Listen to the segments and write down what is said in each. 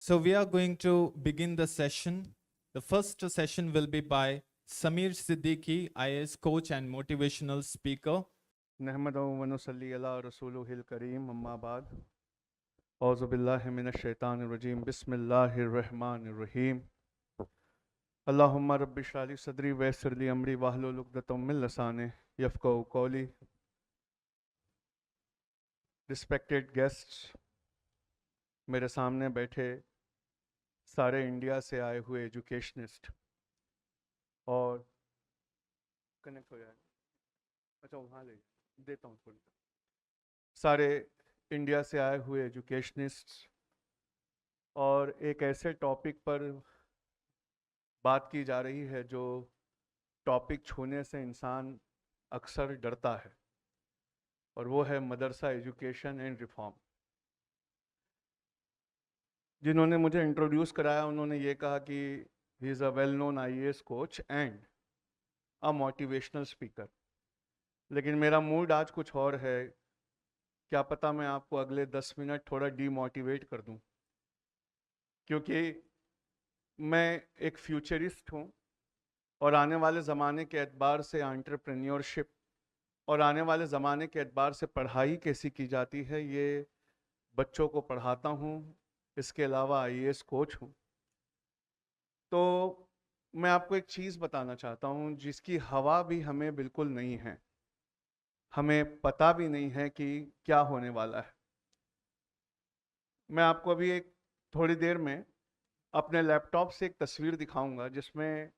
So we are going to begin the session. The first session will be by Samir Siddiqui, IAS coach and motivational speaker. नहमदु व नुसल्ली अला रसूलिहिल करीम अम्मा बाद औज़ु बिल्लाहि मिनश शैतानिर रजीम बिस्मिल्लाहिर रहमानिर रहीम अल्लाहुम्मा rabbi इश्रह ली सदरी व यस्सिर ली अमरी वहलुल उक़दतम मिन लिसानी यफ़क़हू क़ौली। रिस्पेक्टेड गेस्ट्स, मेरे सामने बैठे सारे इंडिया से आए हुए एजुकेशनिस्ट और कनेक्ट हो जाए, अच्छा वहाँ ले देता हूँ थोड़ी, सारे इंडिया से आए हुए एजुकेशनिस्ट और एक ऐसे टॉपिक पर बात की जा रही है जो टॉपिक छूने से इंसान अक्सर डरता है, और वो है मदरसा एजुकेशन एंड रिफॉर्म। जिन्होंने मुझे इंट्रोड्यूस कराया उन्होंने ये कहा कि he is a well known IAS coach and a motivational speaker, लेकिन मेरा मूड आज कुछ और है। क्या पता मैं आपको अगले 10 मिनट थोड़ा डीमोटिवेट कर दूं, क्योंकि मैं एक फ्यूचरिस्ट हूं और आने वाले ज़माने के एतबार से एंटरप्रेन्योरशिप और आने वाले ज़माने के एतबार से पढ़ाई कैसी की जाती है ये बच्चों को पढ़ाता हूँ। इसके अलावा आईएएस कोच हूँ। तो मैं आपको एक चीज़ बताना चाहता हूँ जिसकी हवा भी हमें बिल्कुल नहीं है, हमें पता भी नहीं है कि क्या होने वाला है। मैं आपको अभी एक थोड़ी देर में अपने लैपटॉप से एक तस्वीर दिखाऊंगा जिसमें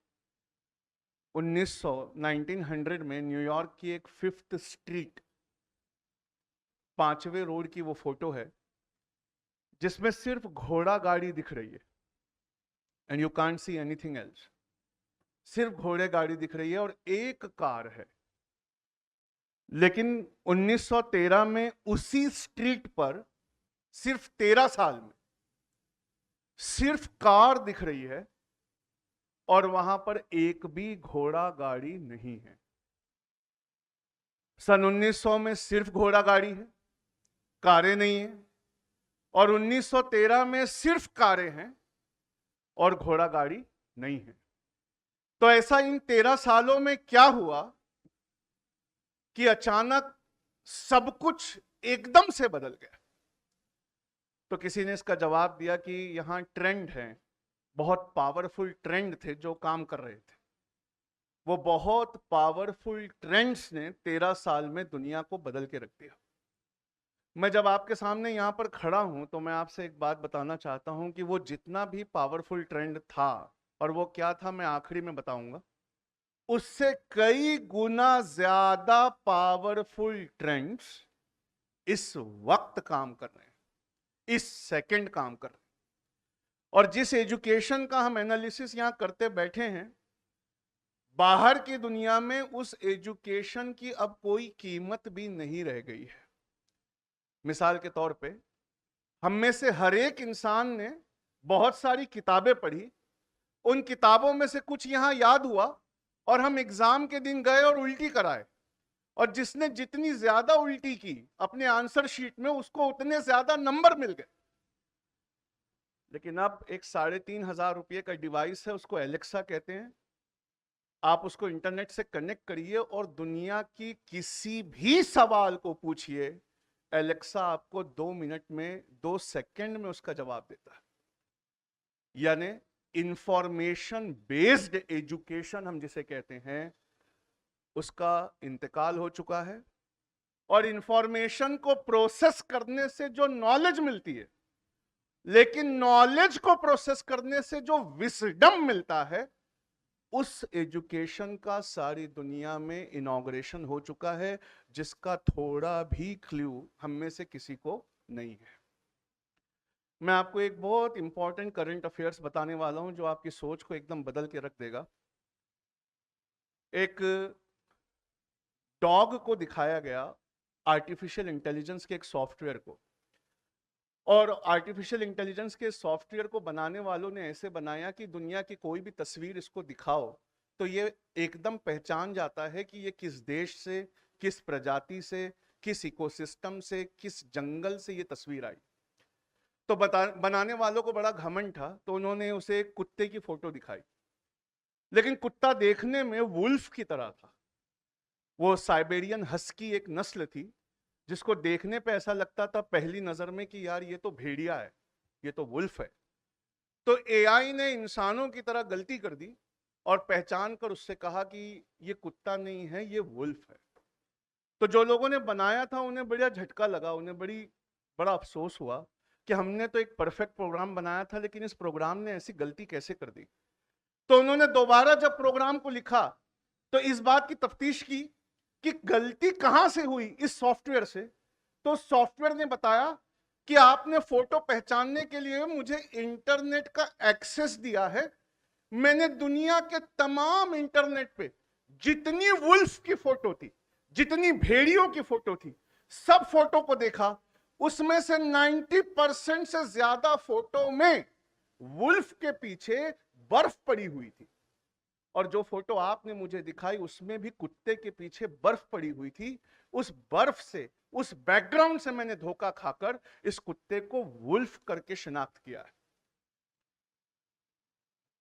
1900 में न्यूयॉर्क की एक 5th स्ट्रीट 5वें रोड की वो फोटो है जिसमें सिर्फ घोड़ा गाड़ी दिख रही है and you can't see anything else. सिर्फ घोड़े गाड़ी दिख रही है और एक कार है। लेकिन 1913 में उसी स्ट्रीट पर सिर्फ 13 साल में सिर्फ कार दिख रही है और वहां पर एक भी घोड़ा गाड़ी नहीं है। सन 1900 में सिर्फ घोड़ा गाड़ी है, कारें नहीं है, और 1913 में सिर्फ कारें हैं और घोड़ा गाड़ी नहीं है। तो ऐसा इन 13 सालों में क्या हुआ कि अचानक सब कुछ एकदम से बदल गया। तो किसी ने इसका जवाब दिया कि यहां ट्रेंड है, बहुत पावरफुल ट्रेंड थे जो काम कर रहे थे। वो बहुत पावरफुल ट्रेंड्स ने 13 साल में दुनिया को बदल के रख दिया। मैं जब आपके सामने यहां पर खड़ा हूं तो मैं आपसे एक बात बताना चाहता हूं कि वो जितना भी पावरफुल ट्रेंड था, और वो क्या था मैं आखिरी में बताऊंगा, उससे कई गुना ज्यादा पावरफुल ट्रेंड्स इस वक्त काम कर रहे हैं, इस सेकंड काम कर रहे हैं। और जिस एजुकेशन का हम एनालिसिस यहां करते बैठे हैं, बाहर की दुनिया में उस एजुकेशन की अब कोई कीमत भी नहीं रह गई है। मिसाल के तौर पे हम में से हर एक इंसान ने बहुत सारी किताबें पढ़ी, उन किताबों में से कुछ यहां याद हुआ और हम एग्जाम के दिन गए और उल्टी कराए, और जिसने जितनी ज्यादा उल्टी की अपने आंसर शीट में उसको उतने ज्यादा नंबर मिल गए। लेकिन अब एक 3,500 रुपये का डिवाइस है, उसको एलेक्सा कहते हैं। आप उसको इंटरनेट से कनेक्ट करिए और दुनिया की किसी भी सवाल को पूछिए, एलेक्सा आपको 2 मिनट में 2 सेकंड में उसका जवाब देता है। यानी इंफॉर्मेशन बेस्ड एजुकेशन हम जिसे कहते हैं उसका इंतकाल हो चुका है। और इंफॉर्मेशन को प्रोसेस करने से जो नॉलेज मिलती है, लेकिन नॉलेज को प्रोसेस करने से जो विजडम मिलता है, उस एजुकेशन का सारी दुनिया में इनॉग्रेशन हो चुका है, जिसका थोड़ा भी क्लू हम में से किसी को नहीं है। मैं आपको एक बहुत इंपॉर्टेंट करंट अफेयर्स बताने वाला हूं जो आपकी सोच को एकदम बदल के रख देगा। एक डॉग को दिखाया गया आर्टिफिशियल इंटेलिजेंस के एक सॉफ्टवेयर को, और आर्टिफिशियल इंटेलिजेंस के सॉफ्टवेयर को बनाने वालों ने ऐसे बनाया कि दुनिया की कोई भी तस्वीर इसको दिखाओ तो ये एकदम पहचान जाता है कि ये किस देश से, किस प्रजाति से, किस इकोसिस्टम से, किस जंगल से ये तस्वीर आई। तो बनाने वालों को बड़ा घमंड था, तो उन्होंने उसे एक कुत्ते की फोटो दिखाई, लेकिन कुत्ता देखने में वुल्फ की तरह था। वो साइबेरियन हस्की एक नस्ल थी जिसको देखने पे ऐसा लगता था पहली नजर में कि यार ये तो भेड़िया है, ये तो वुल्फ है। तो एआई ने इंसानों की तरह गलती कर दी और पहचान कर उससे कहा कि ये कुत्ता नहीं है, ये वुल्फ है। तो जो लोगों ने बनाया था उन्हें बड़ा झटका लगा, उन्हें बड़ा अफसोस हुआ कि हमने तो एक परफेक्ट प्रोग्राम बनाया था, लेकिन इस प्रोग्राम ने ऐसी गलती कैसे कर दी। तो उन्होंने दोबारा जब प्रोग्राम को लिखा तो इस बात की तफ्तीश की कि गलती कहां से हुई इस सॉफ्टवेयर से। तो सॉफ्टवेयर ने बताया कि आपने फोटो पहचानने के लिए मुझे इंटरनेट का एक्सेस दिया है। मैंने दुनिया के तमाम इंटरनेट पे जितनी वुल्फ की फोटो थी, जितनी भेड़ियों की फोटो थी, सब फोटो को देखा। उसमें से 90% से ज्यादा फोटो में वुल्फ के पीछे बर्फ पड़ी हुई थी, और जो फोटो आपने मुझे दिखाई उसमें भी कुत्ते के पीछे बर्फ पड़ी हुई थी। उस बर्फ से, उस बैकग्राउंड से मैंने धोखा खाकर इस कुत्ते को वुल्फ करके शिनाख्त किया है।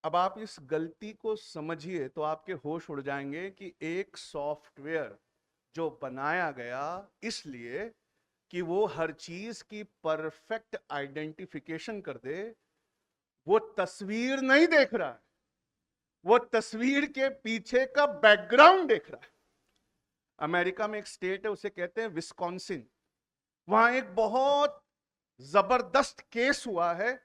अब आप इस गलती को समझिए तो आपके होश उड़ जाएंगे कि एक सॉफ्टवेयर जो बनाया गया इसलिए कि वो हर चीज की परफेक्ट आइडेंटिफिकेशन कर दे, वो तस्वीर नहीं देख रहा है, वो तस्वीर के पीछे का बैकग्राउंड देख रहा है। अमेरिका में एक स्टेट है, उसे कहते हैं विस्कॉन्सिन। वहां एक बहुत जबरदस्त केस हुआ है,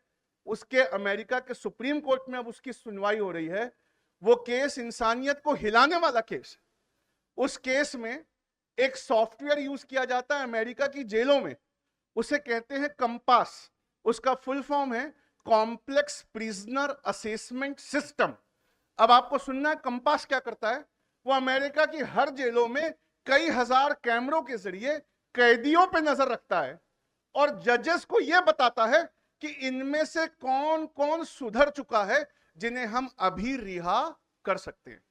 उसके अमेरिका के सुप्रीम कोर्ट में अब उसकी सुनवाई हो रही है। वो केस इंसानियत को हिलाने वाला केस है। उस केस में एक सॉफ्टवेयर यूज किया जाता है अमेरिका की जेलों में, उसे कहते हैं कंपास। उसका फुल फॉर्म है कॉम्प्लेक्स प्रिजनर असेसमेंट सिस्टम। अब आपको सुनना है कंपास क्या करता है। वो अमेरिका की हर जेलों में कई हजार कैमरों के जरिए कैदियों पर नजर रखता है और जजेस को यह बताता है कि इनमें से कौन कौन सुधर चुका है जिन्हें हम अभी रिहा कर सकते हैं।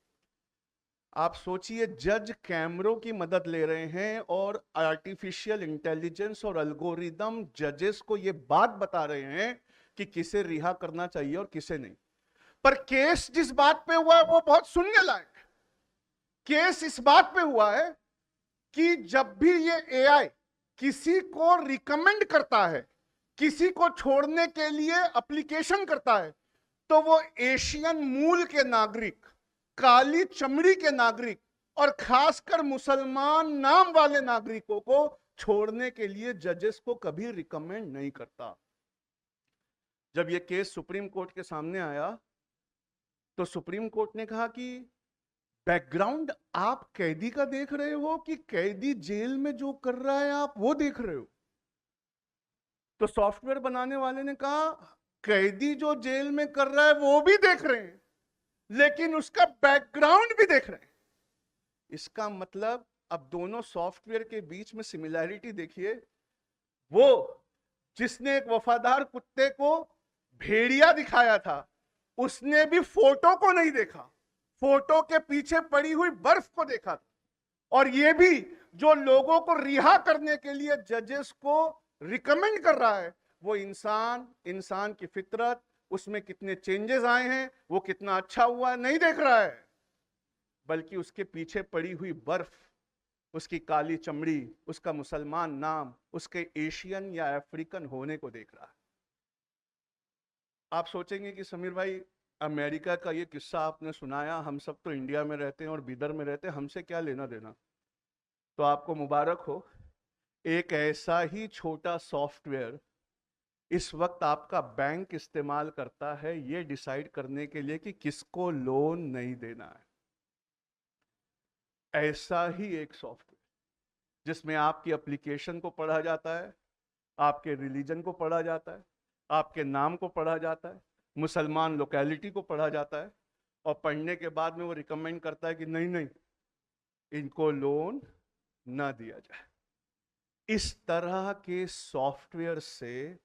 आप सोचिए, जज कैमरों की मदद ले रहे हैं और आर्टिफिशियल इंटेलिजेंस और एल्गोरिदम जजेस को यह बात बता रहे हैं कि किसे रिहा करना चाहिए और किसे नहीं। पर केस जिस बात पे हुआ है वो बहुत सुनने लायक है। केस इस बात पे हुआ है कि जब भी ये एआई किसी को रिकमेंड करता है, किसी को छोड़ने के लिए एप्लीकेशन करता है, तो वो एशियन मूल के नागरिक, काली चमड़ी के नागरिक और खासकर मुसलमान नाम वाले नागरिकों को छोड़ने के लिए जजेस को कभी रिकमेंड नहीं करता। जब यह केस सुप्रीम कोर्ट के सामने आया तो सुप्रीम कोर्ट ने कहा कि बैकग्राउंड आप कैदी का देख रहे हो कि कैदी जेल में जो कर रहा है आप वो देख रहे हो। तो सॉफ्टवेयर बनाने वाले ने कहा कैदी जो जेल में कर रहा है वो भी देख रहे हैं, लेकिन उसका बैकग्राउंड भी देख रहे हैं। इसका मतलब अब दोनों सॉफ्टवेयर के बीच में सिमिलैरिटी देखिए। वो जिसने एक वफादार कुत्ते को भेड़िया दिखाया था उसने भी फोटो को नहीं देखा, फोटो के पीछे पड़ी हुई बर्फ को देखा था। और ये भी जो लोगों को रिहा करने के लिए जजेस को रिकमेंड कर रहा है, वो इंसान की फितरत, उसमें कितने चेंजेस आए हैं, वो कितना अच्छा हुआ है, नहीं देख रहा है, बल्कि उसके पीछे पड़ी हुई बर्फ, उसकी काली चमड़ी, उसका मुसलमान नाम, उसके एशियन या अफ्रीकन होने को देख रहा है। आप सोचेंगे कि समीर भाई अमेरिका का ये किस्सा आपने सुनाया, हम सब तो इंडिया में रहते हैं और बीदर में रहते हैं, हमसे क्या लेना देना। तो आपको मुबारक हो, एक ऐसा ही छोटा सॉफ्टवेयर इस वक्त आपका बैंक इस्तेमाल करता है ये डिसाइड करने के लिए कि किसको लोन नहीं देना है। ऐसा ही एक सॉफ्टवेयर जिसमें आपकी एप्लीकेशन को पढ़ा जाता है, आपके रिलीजन को पढ़ा जाता है, आपके नाम को पढ़ा जाता है, मुसलमान लोकेलिटी को पढ़ा जाता है, और पढ़ने के बाद में वो रिकमेंड करता है कि नहीं नहीं इनको लोन ना दिया जाए। इस तरह के सॉफ्टवेयर से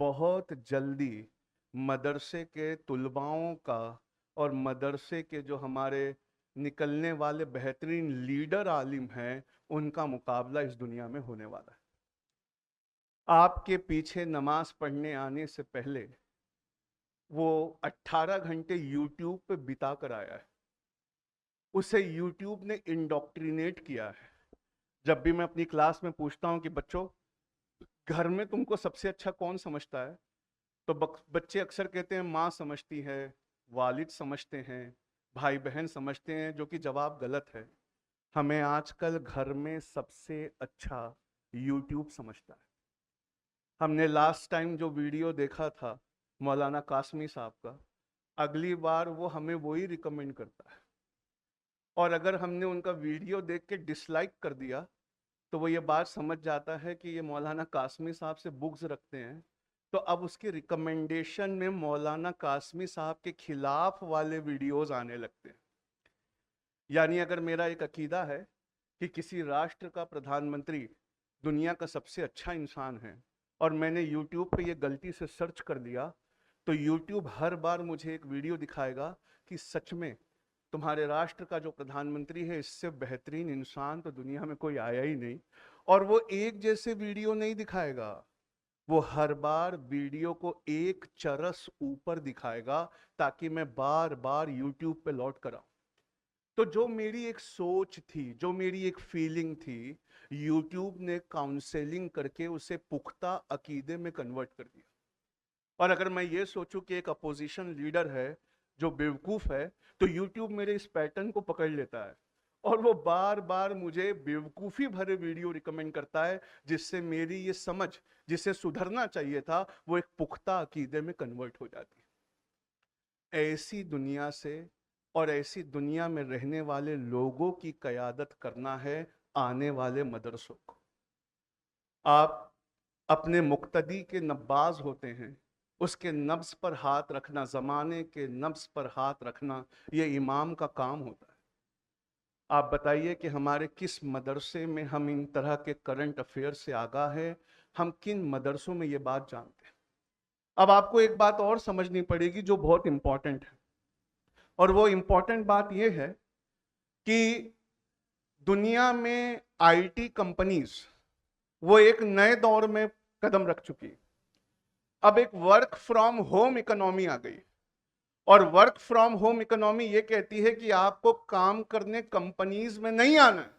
बहुत जल्दी मदरसे के तुलबाओं का और मदरसे के जो हमारे निकलने वाले बेहतरीन लीडर आलिम हैं उनका मुकाबला इस दुनिया में होने वाला है। आपके पीछे नमाज पढ़ने आने से पहले वो 18 घंटे यूट्यूब पे बिता कर आया है। उसे यूट्यूब ने इंडोक्ट्रिनेट किया है। जब भी मैं अपनी क्लास में पूछता हूं कि बच्चों, घर में तुमको सबसे अच्छा कौन समझता है, तो बच्चे अक्सर कहते हैं माँ समझती है, वालिद समझते हैं, भाई बहन समझते हैं, जो कि जवाब गलत है। हमें आजकल घर में सबसे अच्छा यूट्यूब समझता है। हमने लास्ट टाइम जो वीडियो देखा था मौलाना कासमी साहब का, अगली बार वो हमें वही रिकमेंड करता है। और अगर हमने उनका वीडियो देख के डिसलाइक कर दिया तो वो ये बात समझ जाता है कि ये मौलाना कासमी साहब से बुग्ज रखते हैं, तो अब उसके रिकमेंडेशन में मौलाना कासमी साहब के खिलाफ वाले वीडियोस आने लगते हैं। यानी अगर मेरा एक अकीदा है कि किसी राष्ट्र का प्रधानमंत्री दुनिया का सबसे अच्छा इंसान है और मैंने यूट्यूब पे ये गलती से सर्च कर लिया, तो यूट्यूब हर बार मुझे एक वीडियो दिखाएगा कि सच में तुम्हारे राष्ट्र का जो प्रधानमंत्री है, इससे बेहतरीन इंसान तो दुनिया में कोई आया ही नहीं। और वो एक जैसे वीडियो नहीं दिखाएगा, वो हर बार वीडियो को एक चरस ऊपर दिखाएगा ताकि मैं बार बार यूट्यूब पे लौट कर आऊं। तो जो मेरी एक सोच थी, जो मेरी एक फीलिंग थी, यूट्यूब ने काउंसलिंग करके उसे पुख्ता अकीदे में कन्वर्ट कर दिया। और अगर मैं ये सोचूं कि एक अपोजिशन लीडर है जो बेवकूफ है, तो यूट्यूब मेरे इस पैटर्न को पकड़ लेता है और वो बार बार मुझे बेवकूफी भरे वीडियो रिकमेंड करता है, जिससे मेरी ये समझ, जिसे सुधरना चाहिए था, वो एक पुख्ता अकीदे में कन्वर्ट हो जाती है। ऐसी दुनिया से और ऐसी दुनिया में रहने वाले लोगों की कयादत करना है आने वाले मदरसों को। आप अपने मुक्तदी के नब्बाज होते हैं, उसके नब्ज पर हाथ रखना, जमाने के नब्ज पर हाथ रखना, ये इमाम का काम होता है। आप बताइए कि हमारे किस मदरसे में हम इन तरह के करंट अफेयर से आगाह है, हम किन मदरसों में ये बात जानते हैं। अब आपको एक बात और समझनी पड़ेगी जो बहुत इंपॉर्टेंट है, और वो इंपॉर्टेंट बात यह है कि दुनिया में आईटी कंपनीज वो एक नए दौर में कदम रख चुकी है। अब एक वर्क फ्रॉम होम इकोनॉमी आ गई, और वर्क फ्रॉम होम इकोनॉमी ये कहती है कि आपको काम करने कंपनीज में नहीं आना है,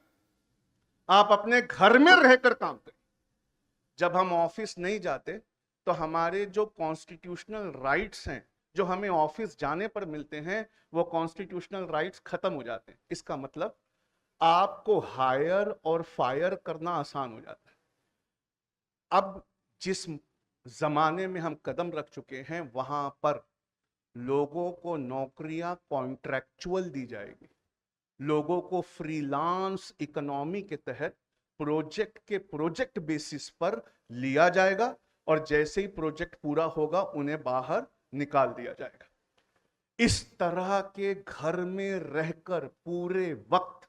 आप अपने घर में रहकर काम करें। जब हम ऑफिस नहीं जाते तो हमारे जो कॉन्स्टिट्यूशनल राइट्स हैं, जो हमें ऑफिस जाने पर मिलते हैं, वो कॉन्स्टिट्यूशनल राइट्स खत्म हो जाते हैं। इसका मतलब आपको हायर और फायर करना आसान हो जाता है। अब जिस जमाने में हम कदम रख चुके हैं, वहां पर लोगों को नौकरियां कॉन्ट्रैक्चुअल दी जाएगी, लोगों को फ्रीलांस इकोनॉमी के तहत प्रोजेक्ट बेसिस पर लिया जाएगा, और जैसे ही प्रोजेक्ट पूरा होगा उन्हें बाहर निकाल दिया जाएगा। इस तरह के घर में रहकर पूरे वक्त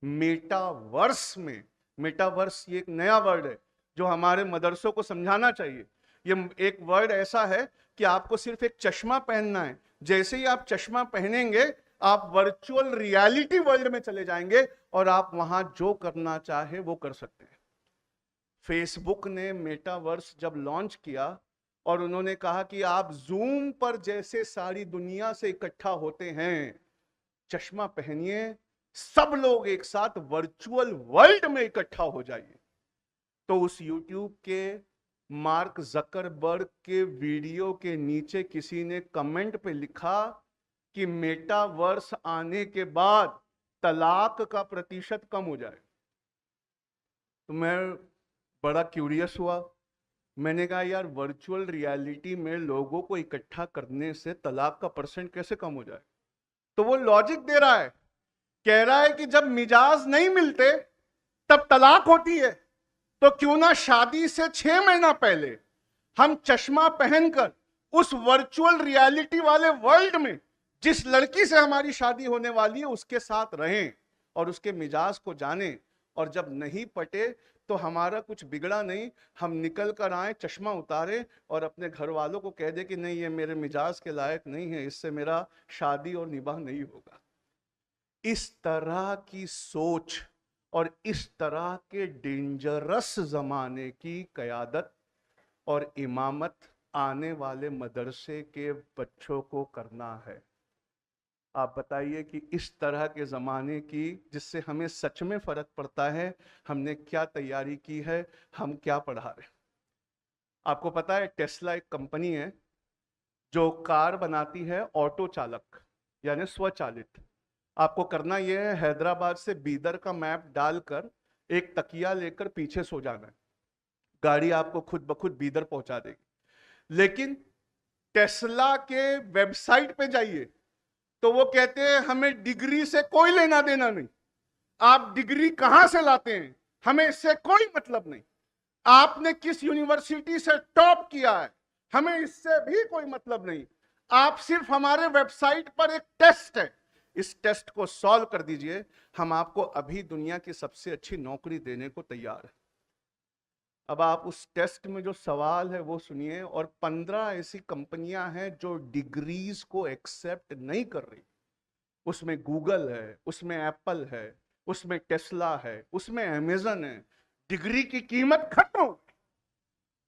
मेटावर्स में, मेटावर्स ये एक नया वर्ड है जो हमारे मदरसों को समझाना चाहिए। ये एक वर्ड ऐसा है कि आपको सिर्फ एक चश्मा पहनना है, जैसे ही आप चश्मा पहनेंगे आप वर्चुअल रियलिटी वर्ल्ड में चले जाएंगे और आप वहां जो करना चाहे वो कर सकते हैं। फेसबुक ने मेटावर्स जब लॉन्च किया और उन्होंने कहा कि आप जूम पर जैसे सारी दुनिया से इकट्ठा होते हैं, चश्मा पहनिए, सब लोग एक साथ वर्चुअल वर्ल्ड में इकट्ठा हो जाइए। तो उस यूट्यूब के मार्क जकरबर्ग के वीडियो के नीचे किसी ने कमेंट पे लिखा कि मेटावर्स आने के बाद तलाक का प्रतिशत कम हो जाए। तो मैं बड़ा क्यूरियस हुआ। मैंने कहा यार, वर्चुअल रियलिटी में लोगों को इकट्ठा करने से तलाक का परसेंट कैसे कम हो जाए? तो वो लॉजिक दे रहा है, कह रहा है कि जब मिजाज नहीं मिलते तब तलाक होती है, तो क्यों ना शादी से 6 महीना पहले हम चश्मा पहनकर उस वर्चुअल रियलिटी वाले वर्ल्ड में जिस लड़की से हमारी शादी होने वाली है उसके साथ रहें और उसके मिजाज को जानें, और जब नहीं पटे तो हमारा कुछ बिगड़ा नहीं, हम निकल कर आए, चश्मा उतारे और अपने घर वालों को कह दे कि नहीं, ये मेरे मिजाज के लायक नहीं है, इससे मेरा शादी और निबाह नहीं होगा। इस तरह की सोच और इस तरह के डेंजरस जमाने की कयादत और इमामत आने वाले मदरसे के बच्चों को करना है। आप बताइए कि इस तरह के ज़माने की, जिससे हमें सच में फ़र्क पड़ता है, हमने क्या तैयारी की है, हम क्या पढ़ा रहे हैं। आपको पता है टेस्ला एक कंपनी है जो कार बनाती है ऑटो चालक, यानी स्वचालित। आपको करना यह है, हैदराबाद से बीदर का मैप डालकर एक तकिया लेकर पीछे सो जाना है, गाड़ी आपको खुद ब खुद बीदर पहुंचा देगी। लेकिन टेस्ला के वेबसाइट पे जाइए तो वो कहते हैं हमें डिग्री से कोई लेना देना नहीं, आप डिग्री कहां से लाते हैं हमें इससे कोई मतलब नहीं, आपने किस यूनिवर्सिटी से टॉप किया है हमें इससे भी कोई मतलब नहीं, आप सिर्फ हमारे वेबसाइट पर एक टेस्ट है, इस टेस्ट को सॉल्व कर दीजिए, हम आपको अभी दुनिया की सबसे अच्छी नौकरी देने को तैयार है। अब आप उस टेस्ट में जो सवाल है वो सुनिए, और 15 ऐसी कंपनियां हैं जो डिग्रीज को एक्सेप्ट नहीं कर रही। उसमें गूगल है, उसमें एप्पल है, उसमें टेस्ला है, उसमें अमेजन है। डिग्री की कीमत खत्म हो,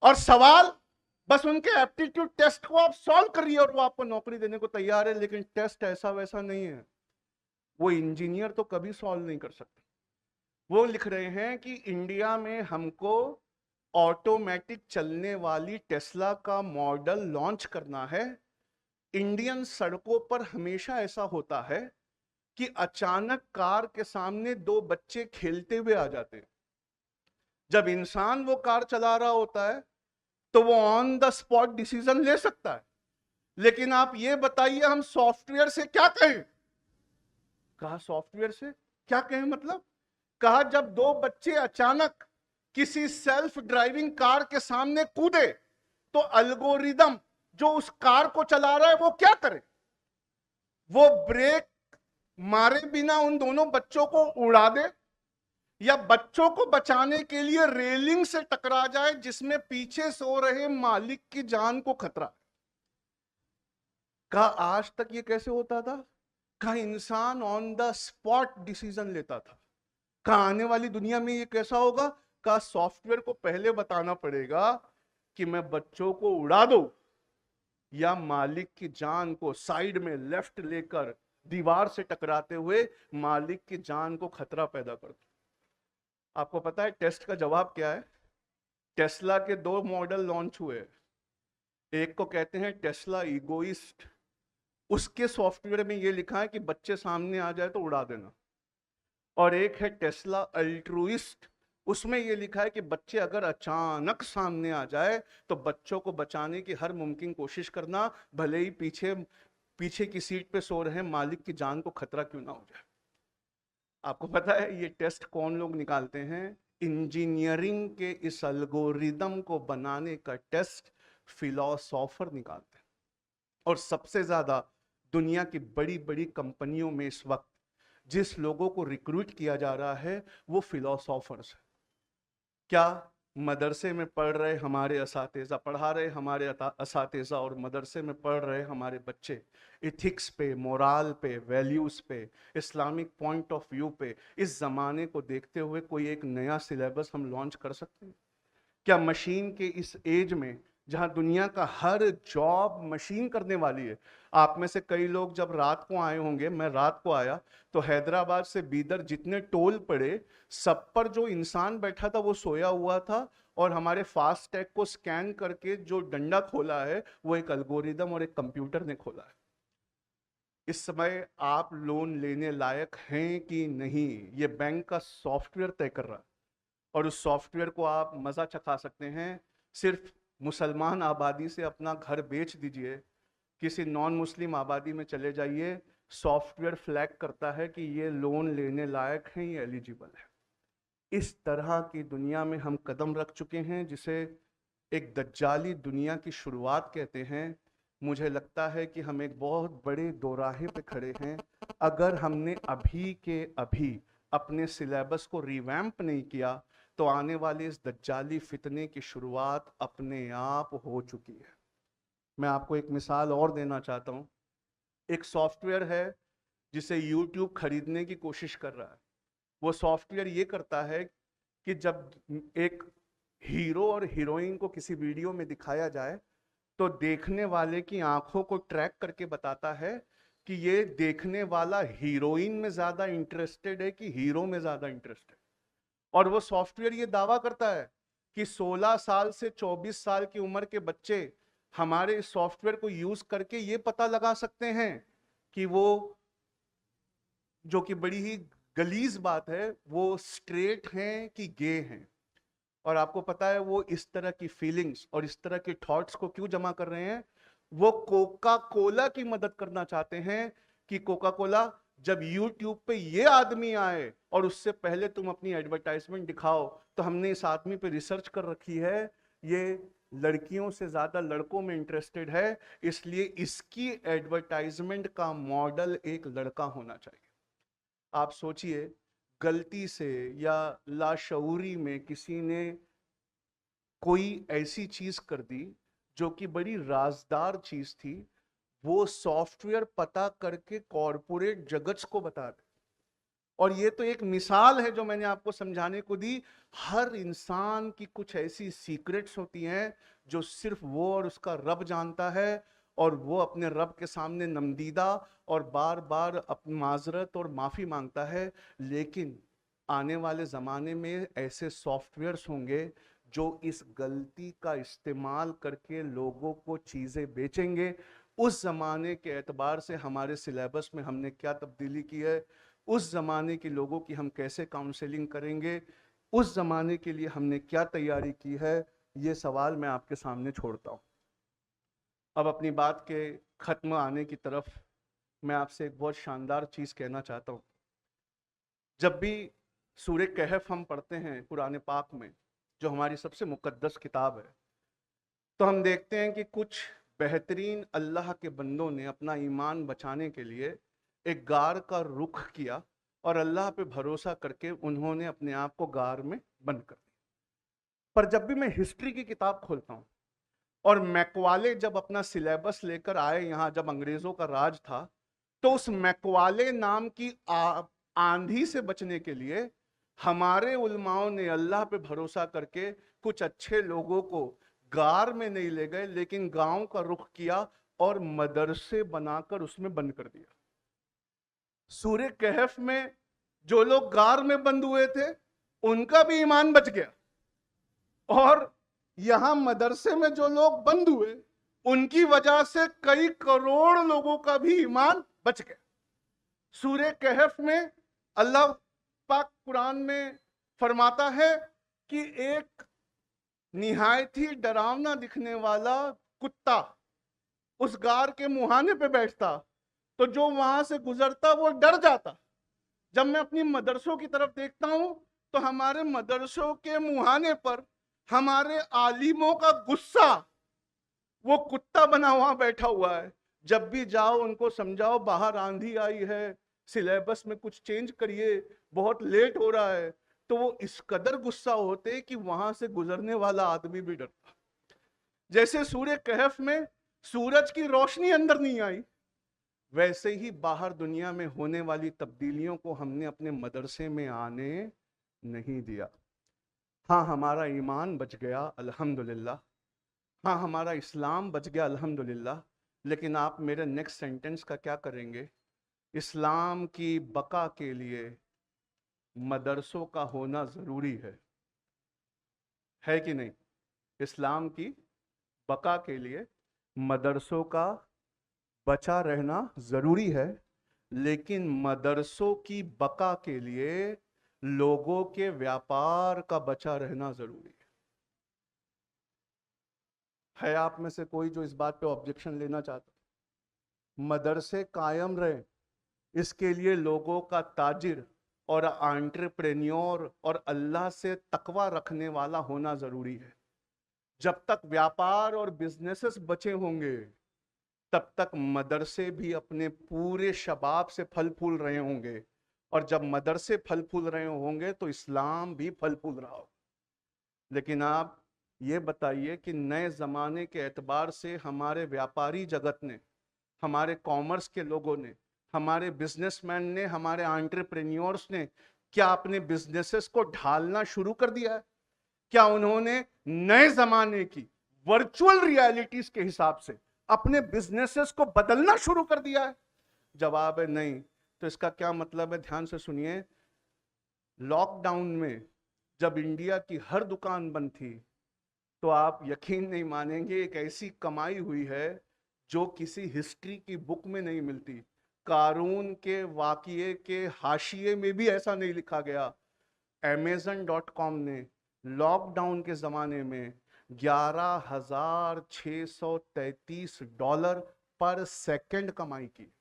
और सवाल बस उनके एप्टीट्यूड टेस्ट को आप सॉल्व करिए और वो आपको नौकरी देने को तैयार है। लेकिन टेस्ट ऐसा वैसा नहीं है, वो इंजीनियर तो कभी सॉल्व नहीं कर सकते। वो लिख रहे हैं कि इंडिया में हमको ऑटोमेटिक चलने वाली टेस्ला का मॉडल लॉन्च करना है। इंडियन सड़कों पर हमेशा ऐसा होता है कि अचानक कार के सामने दो बच्चे खेलते हुए आ जाते हैं। जब इंसान वो कार चला रहा होता है तो वो ऑन द स्पॉट डिसीजन ले सकता है, लेकिन आप ये बताइए हम सॉफ्टवेयर से क्या कहें। कहा सॉफ्टवेयर से क्या कहें, मतलब कहा जब दो बच्चे अचानक किसी सेल्फ ड्राइविंग कार के सामने कूदे तो अल्गोरिदम जो उस कार को चला रहा है वो क्या करे, वो ब्रेक मारे बिना उन दोनों बच्चों को उड़ा दे, या बच्चों को बचाने के लिए रेलिंग से टकरा जाए जिसमें पीछे सो रहे मालिक की जान को खतरा। कहा आज तक ये कैसे होता था, कहा इंसान ऑन द स्पॉट डिसीजन लेता था। कहा आने वाली दुनिया में ये कैसा होगा, कहा सॉफ्टवेयर को पहले बताना पड़ेगा कि मैं बच्चों को उड़ा दूं या मालिक की जान को साइड में लेफ्ट लेकर दीवार से टकराते हुए मालिक की जान को खतरा पैदा कर दूं। आपको पता है टेस्ट का जवाब क्या है। टेस्ला के दो मॉडल लॉन्च हुए, एक को कहते हैं टेस्ला इगोइस्ट, उसके सॉफ्टवेयर में ये लिखा है कि बच्चे सामने आ जाए तो उड़ा देना, और एक है टेस्ला अल्ट्रुइस्ट, उसमें यह लिखा है कि बच्चे अगर अचानक सामने आ जाए तो बच्चों को बचाने की हर मुमकिन कोशिश करना, भले ही पीछे की सीट पे सो रहे मालिक की जान को खतरा क्यों ना हो जाए। आपको पता है ये टेस्ट कौन लोग निकालते हैं, इंजीनियरिंग के इस एल्गोरिदम को बनाने का टेस्ट फिलोसोफर निकालते हैं, और सबसे ज्यादा दुनिया की बड़ी बड़ी कंपनियों में इस वक्त जिस लोगों को रिक्रूट किया जा रहा है वो फिलोसोफर्स हैं। क्या मदरसे में पढ़ रहे हमारे असातिज़ा, पढ़ा रहे हमारे असातिज़ा और मदरसे में पढ़ रहे हमारे बच्चे इथिक्स पे, मोराल पे, वैल्यूज़ पे, इस्लामिक पॉइंट ऑफ व्यू पे इस ज़माने को देखते हुए कोई एक नया सिलेबस हम लॉन्च कर सकते हैं? क्या मशीन के इस एज में जहां दुनिया का हर जॉब मशीन करने वाली है, आप में से कई लोग जब रात को आए होंगे, मैं रात को आया तो हैदराबाद से बीदर जितने टोल पड़े सब पर जो इंसान बैठा था वो सोया हुआ था, और हमारे फास्ट टैग को स्कैन करके जो डंडा खोला है वो एक एल्गोरिदम और एक कंप्यूटर ने खोला है। इस समय आप लोन लेने लायक हैं कि नहीं, ये बैंक का सॉफ्टवेयर तय कर रहा है, और उस सॉफ्टवेयर को आप मजा चखा सकते हैं। सिर्फ मुसलमान आबादी से अपना घर बेच दीजिए, किसी नॉन मुस्लिम आबादी में चले जाइए, सॉफ्टवेयर फ्लैग करता है कि ये लोन लेने लायक हैं, ये एलिजिबल है। इस तरह की दुनिया में हम कदम रख चुके हैं जिसे एक दज्जाली दुनिया की शुरुआत कहते हैं। मुझे लगता है कि हम एक बहुत बड़े दोराहे पे खड़े हैं। अगर हमने अभी के अभी अपने सिलेबस को रिवैम्प नहीं किया तो आने वाले इस दज्जाली फितने की शुरुआत अपने आप हो चुकी है। मैं आपको एक मिसाल और देना चाहता हूँ। एक सॉफ्टवेयर है जिसे YouTube खरीदने की कोशिश कर रहा है। वो सॉफ्टवेयर ये करता है कि जब एक हीरो और हीरोइन को किसी वीडियो में दिखाया जाए तो देखने वाले की आंखों को ट्रैक करके बताता है कि ये देखने वाला हीरोइन में ज्यादा इंटरेस्टेड है कि हीरो में ज्यादा इंटरेस्टेड। और वो सॉफ्टवेयर ये दावा करता है कि 16 साल से 24 साल की उम्र के बच्चे हमारे इस सॉफ्टवेयर को यूज करके ये पता लगा सकते हैं कि वो, जो कि बड़ी ही गलीज बात है, वो स्ट्रेट हैं कि गे हैं। और आपको पता है वो इस तरह की फीलिंग्स और इस तरह के थॉट्स को क्यों जमा कर रहे हैं? वो कोका कोला की मदद करना चाहते हैं कि कोका कोला, जब यूट्यूब पे ये आदमी आए और उससे पहले तुम अपनी एडवर्टाइजमेंट दिखाओ, तो हमने इस आदमी पे रिसर्च कर रखी है, ये लड़कियों से ज्यादा लड़कों में इंटरेस्टेड है, इसलिए इसकी एडवर्टाइजमेंट का मॉडल एक लड़का होना चाहिए। आप सोचिए, गलती से या लाशऊरी में किसी ने कोई ऐसी चीज कर दी जो कि बड़ी राजदार चीज थी, वो सॉफ्टवेयर पता करके कॉरपोरेट जगत को बता दे। और ये तो एक मिसाल है जो मैंने आपको समझाने को दी। हर इंसान की कुछ ऐसी सीक्रेट्स होती हैं जो सिर्फ वो और उसका रब जानता है, और वो अपने रब के सामने नमदीदा और बार बार अपनी माजरत और माफी मांगता है। लेकिन आने वाले जमाने में ऐसे सॉफ्टवेयर्स होंगे जो इस गलती का इस्तेमाल करके लोगों को चीजें बेचेंगे। उस जमाने के एतबार से हमारे सिलेबस में हमने क्या तब्दीली की है, उस जमाने के लोगों की हम कैसे काउंसलिंग करेंगे, उस जमाने के लिए हमने क्या तैयारी की है, ये सवाल मैं आपके सामने छोड़ता हूं। अब अपनी बात के खत्म आने की तरफ मैं आपसे एक बहुत शानदार चीज कहना चाहता हूं। जब भी सूरह कहफ हम पढ़ते हैं कुरान पाक में, जो हमारी सबसे मुकद्दस किताब है, तो हम देखते हैं कि कुछ बेहतरीन अल्लाह के बंदों ने अपना ईमान बचाने के लिए एक गार का रुख किया और अल्लाह पे भरोसा करके उन्होंने अपने आप को गार में बंद कर दिया। पर जब भी मैं हिस्ट्री की किताब खोलता हूँ, और मैकवाले जब अपना सिलेबस लेकर आए यहाँ, जब अंग्रेजों का राज था, तो उस मैकवाले नाम की आंधी से बचने के लिए हमारे उलमाओं ने अल्लाह पे भरोसा करके कुछ अच्छे लोगों को गार में नहीं ले गए, लेकिन गांव का रुख किया और मदरसे बनाकर उसमें बंद कर दिया। सूरह कहफ में जो लोग गार में बंद हुए थे उनका भी ईमान बच गया, और यहां मदरसे में जो लोग बंद हुए उनकी वजह से कई करोड़ लोगों का भी ईमान बच गया। सूरह कहफ में अल्लाह पाक कुरान में फरमाता है कि एक निहायत ही डरावना दिखने वाला कुत्ता उस गार के मुहाने पे बैठता, तो जो वहां से गुजरता वो डर जाता। जब मैं अपनी मदरसों की तरफ देखता हूं तो हमारे मदरसों के मुहाने पर हमारे आलिमों का गुस्सा वो कुत्ता बना हुआ बैठा हुआ है। जब भी जाओ उनको समझाओ बाहर आंधी आई है, सिलेबस में कुछ चेंज करिए, बहुत लेट हो रहा है, तो वो इस कदर गुस्सा होते कि वहां से गुजरने वाला आदमी भी डरता। जैसे सूरह कहफ में सूरज की रोशनी अंदर नहीं आई, वैसे ही बाहर दुनिया में होने वाली तब्दीलियों को हमने अपने मदरसे में आने नहीं दिया। हाँ, हमारा ईमान बच गया अल्हम्दुलिल्लाह, हाँ हमारा इस्लाम बच गया अल्हम्दुलिल्लाह, लेकिन आप मेरे नेक्स्ट सेंटेंस का क्या करेंगे? इस्लाम की बका के लिए मदरसों का होना जरूरी है कि नहीं? इस्लाम की बका के लिए मदरसों का बचा रहना जरूरी है, लेकिन मदरसों की बका के लिए लोगों के व्यापार का बचा रहना जरूरी है आप में से कोई जो इस बात पे ऑब्जेक्शन लेना चाहता? मदरसे कायम रहे, इसके लिए लोगों का ताजिर और एंटरप्रेन्योर और अल्लाह से तकवा रखने वाला होना जरूरी है। जब तक व्यापार और बिजनेसेस बचे होंगे तब तक मदरसे भी अपने पूरे शबाब से फल फूल रहे होंगे, और जब मदरसे फल फूल रहे होंगे तो इस्लाम भी फल फूल रहा हो। लेकिन आप ये बताइए कि नए ज़माने के एतबार से हमारे व्यापारी जगत ने, हमारे कॉमर्स के लोगों ने, हमारे बिजनेसमैन ने, हमारे एंटरप्रेन्योर्स ने क्या अपने बिजनेसेस को ढालना शुरू कर दिया है? क्या उन्होंने नए जमाने की वर्चुअल रियलिटीज के हिसाब से अपने बिजनेसेस को बदलना शुरू कर दिया है? जवाब है नहीं। तो इसका क्या मतलब है, ध्यान से सुनिए। लॉकडाउन में जब इंडिया की हर दुकान बंद थी, तो आप यकीन नहीं मानेंगे, एक ऐसी कमाई हुई है जो किसी हिस्ट्री की बुक में नहीं मिलती। कारून के वाकिये के हाशिए में भी ऐसा नहीं लिखा गया। Amazon.com ने लॉकडाउन के जमाने में $11,633 पर सेकंड कमाई की।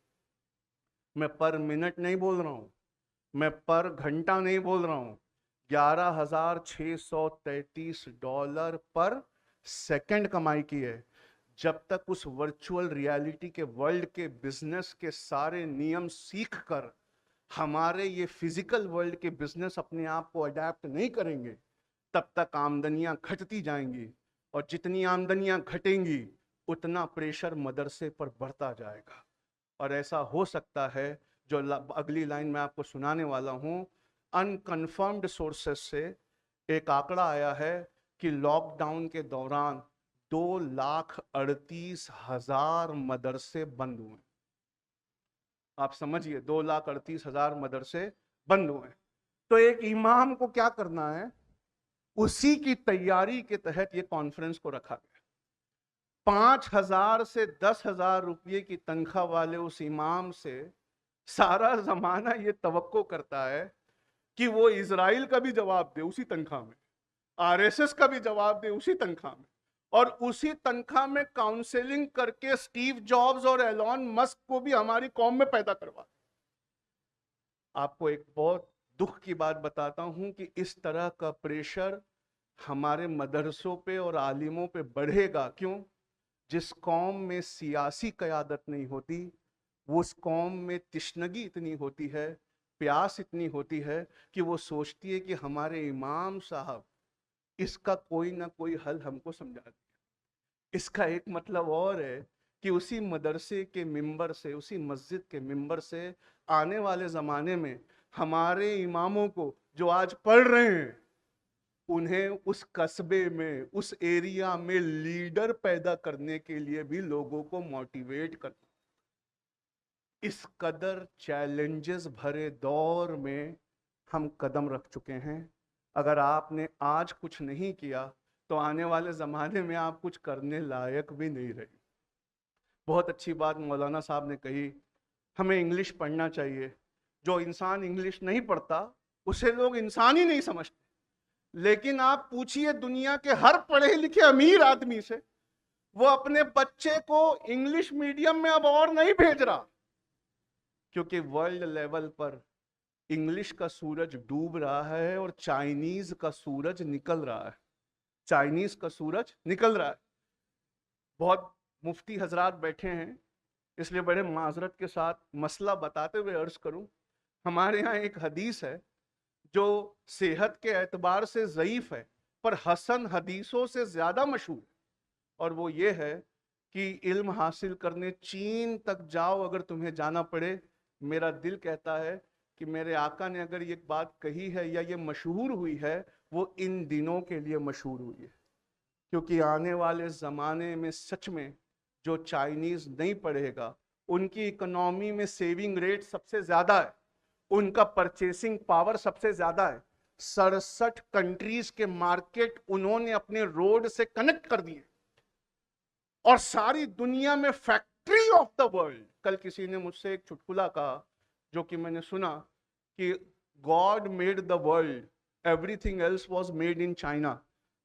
मैं पर मिनट नहीं बोल रहा हूं, मैं पर घंटा नहीं बोल रहा हूं, $11,633 पर सेकंड कमाई की है। जब तक उस वर्चुअल रियलिटी के वर्ल्ड के बिजनेस के सारे नियम सीखकर हमारे ये फिजिकल वर्ल्ड के बिजनेस अपने आप को अडेप्ट नहीं करेंगे, तब तक आमदनियां घटती जाएंगी, और जितनी आमदनियां घटेंगी उतना प्रेशर मदरसे पर बढ़ता जाएगा। और ऐसा हो सकता है, जो अगली लाइन मैं आपको सुनाने वाला हूं, अनकन्फर्म्ड सोर्सेस से एक आंकड़ा आया है कि लॉकडाउन के दौरान 2,38,000 मदरसे बंद हुए। आप समझिए, 2,38,000 मदरसे बंद हुए। तो एक इमाम को क्या करना है, उसी की तैयारी के तहत ये कॉन्फ्रेंस को रखा गया। 5,000 से 10,000 रुपये की तनख्वाह वाले उस इमाम से सारा जमाना ये तवक्को करता है कि वो इजराइल का भी जवाब दे उसी तनख्वाह में, आरएसएस का भी जवाब दे उसी तनख्वाह में, और उसी तनख्वाह में काउंसलिंग करके स्टीव जॉब्स और एलॉन मस्क को भी हमारी कौम में पैदा करवा। आपको एक बहुत दुख की बात बताता हूं कि इस तरह का प्रेशर हमारे मदरसों पे और आलिमों पे बढ़ेगा। क्यों? जिस कौम में सियासी क़यादत नहीं होती, वो उस कौम में तिश्नगी इतनी होती है, प्यास इतनी होती है कि वो सोचती है कि हमारे इमाम साहब इसका कोई ना कोई हल हमको समझा दें। इसका एक मतलब और है कि उसी मदरसे के मिंबर से, उसी मस्जिद के मिंबर से आने वाले ज़माने में हमारे इमामों को जो आज पढ़ रहे हैं, उन्हें उस कस्बे में, उस एरिया में लीडर पैदा करने के लिए भी लोगों को मोटिवेट करना। इस कदर चैलेंजेस भरे दौर में हम कदम रख चुके हैं। अगर आपने आज कुछ नहीं किया, तो आने वाले ज़माने में आप कुछ करने लायक भी नहीं रहे। बहुत अच्छी बात मौलाना साहब ने कही, हमें इंग्लिश पढ़ना चाहिए। जो इंसान इंग्लिश नहीं पढ़ता, उसे लोग इंसान ही नहीं समझते। लेकिन आप पूछिए दुनिया के हर पढ़े लिखे अमीर आदमी से, वो अपने बच्चे को इंग्लिश मीडियम में अब और नहीं भेज रहा, क्योंकि वर्ल्ड लेवल पर इंग्लिश का सूरज डूब रहा है और चाइनीज का सूरज निकल रहा है। चाइनीज का सूरज निकल रहा है। बहुत मुफ्ती हजरात बैठे हैं, इसलिए बड़े माजरत के साथ मसला बताते हुए अर्ज करूं। हमारे यहाँ एक हदीस है जो सेहत के एतबार से ज़ईफ है, पर हसन हदीसों से ज़्यादा मशहूर, और वो ये है कि इल्म हासिल करने चीन तक जाओ, अगर तुम्हें जाना पड़े। मेरा दिल कहता है कि मेरे आका ने अगर ये बात कही है या ये मशहूर हुई है, वो इन दिनों के लिए मशहूर हुई है, क्योंकि आने वाले ज़माने में सच में जो चाइनीज़ नहीं पढ़ेगा, उनकी इकोनॉमी में सेविंग रेट सबसे ज़्यादा है, उनका परचेसिंग पावर सबसे ज़्यादा है। 67 कंट्रीज के मार्केट उन्होंने अपने रोड से कनेक्ट कर दिए, और सारी दुनिया में फैक्ट्री ऑफ द वर्ल्ड। कल किसी ने मुझसे एक चुटकुला कहा, जो कि मैंने सुना, कि God made the world, everything else was made in China.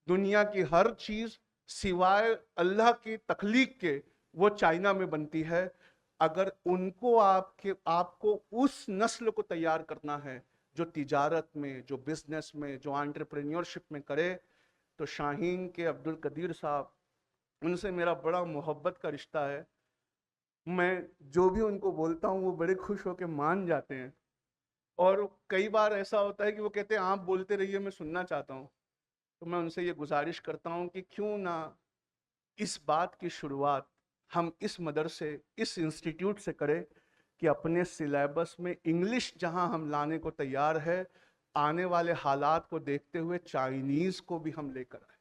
दुनिया की हर चीज सिवाय अल्लाह की तख्लीक के वो चाइना में बनती है। अगर उनको आपको उस नस्ल को तैयार करना है जो तिजारत में, जो बिजनेस में, जो एंटरप्रेन्योरशिप में करे, तो शाहीन के अब्दुल कदीर साहब, उनसे मेरा बड़ा मोहब्बत का रिश्ता है। मैं जो भी उनको बोलता हूँ वो बड़े खुश होकर मान जाते हैं, और कई बार ऐसा होता है कि वो कहते हैं आप बोलते रहिए, मैं सुनना चाहता हूँ। तो मैं उनसे ये गुजारिश करता हूँ कि क्यों ना इस बात की शुरुआत हम इस मदरसे, इस इंस्टीट्यूट से करें कि अपने सिलेबस में इंग्लिश जहाँ हम लाने को तैयार है, आने वाले हालात को देखते हुए चाइनीज को भी हम लेकर आए,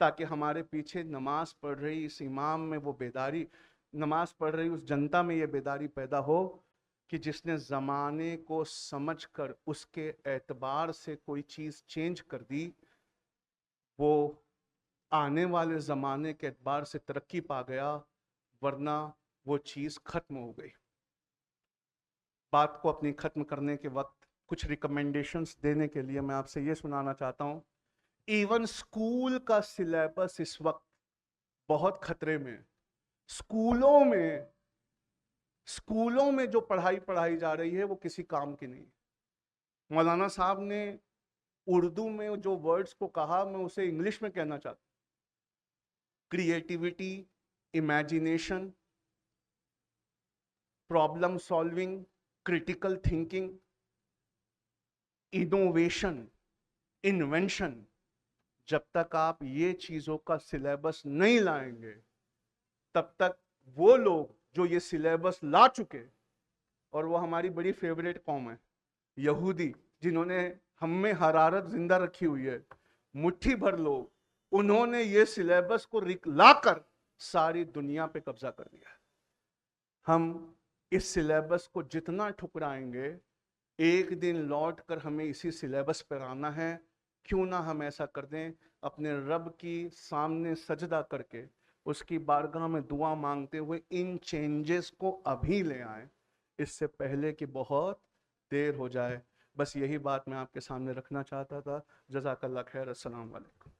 ताकि हमारे पीछे नमाज पढ़ रही इस इमाम में वो बेदारी, नमाज पढ़ रही उस जनता में ये बेदारी पैदा हो कि जिसने ज़माने को समझकर उसके एतबार से कोई चीज़ चेंज कर दी, वो आने वाले ज़माने के एतबार से तरक्की पा गया, वरना वो चीज़ खत्म हो गई। बात को अपनी खत्म करने के वक्त कुछ रिकमेंडेशंस देने के लिए मैं आपसे ये सुनाना चाहता हूँ। इवन स्कूल का सिलेबस इस वक्त बहुत खतरे में। स्कूलों में जो पढ़ाई जा रही है वो किसी काम की नहीं। मौलाना साहब ने उर्दू में जो वर्ड्स को कहा, मैं उसे इंग्लिश में कहना चाहता हूँ। Creativity, imagination, problem solving, critical thinking, innovation, invention, जब तक आप ये चीजों का सिलेबस नहीं लाएंगे, तब तक वो लोग जो ये सिलेबस ला चुके, और वो हमारी बड़ी फेवरेट कौम है यहूदी, जिन्होंने हम में हरारत जिंदा रखी हुई है, मुट्ठी भर लोग, उन्होंने ये सिलेबस को लाकर सारी दुनिया पे कब्जा कर दिया है। हम इस सिलेबस को जितना ठुकराएंगे, एक दिन लौट कर हमें इसी सिलेबस पर आना है। क्यों ना हम ऐसा कर दें, अपने रब की सामने सजदा करके उसकी बारगाह में दुआ मांगते हुए इन चेंजेस को अभी ले आएं, इससे पहले कि बहुत देर हो जाए। बस यही बात मैं आपके सामने रखना चाहता था। जज़ाकल्लाह खैर। अस्सलाम वालेकुम।